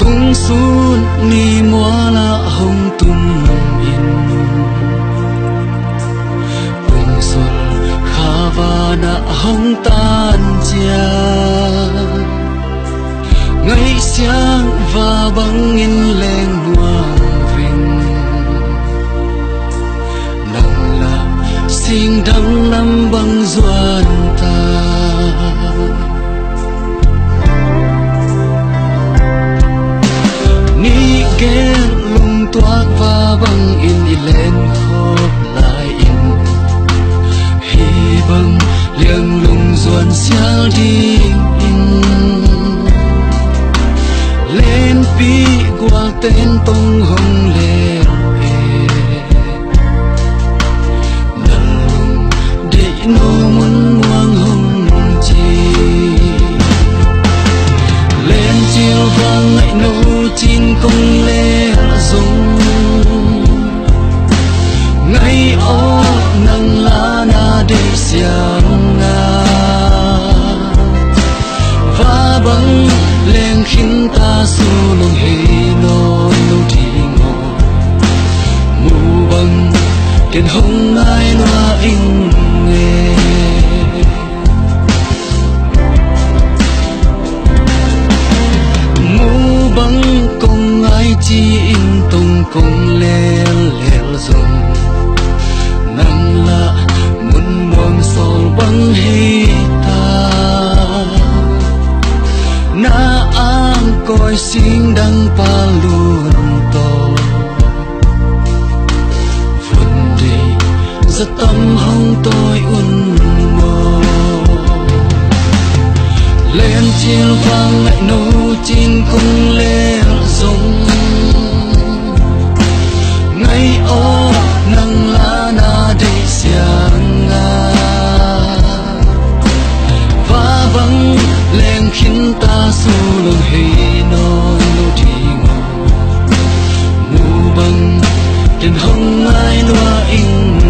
hung sun ni mua la hung tum in bung sol khavana hung tan chia ngày sáng và băng in lên nuang vinh nang la sing đăng năm băng doan ta ni ke lung toak và băng in lên khop lại in hi băng liang lung doan xiao ding in lên pi qua tên tông hồng lên nâng lùng để nô muốn ngoan hồng chi lên chiều vàng ngại nô chín công lê dùng ngày ô nâng lá na để xiang nga và băng lên khiến ta su lòng hề nó lâu thì ngộ mù băng kiện hông ai loa in nghe mù băng công ai chi in tông công lel lel dùng nang la muốn muang sol băng hê ta na ang coi xin đăng pa luôn to phần đi rất tâm hông tôi un mơ lên chiều vàng lại nô chín cung lê dùng ngày ô nâng lá na để xiang nga và vắng lên khiến ta su lòng hề nó lâu thì ngộ mù băng đền hông ai loa in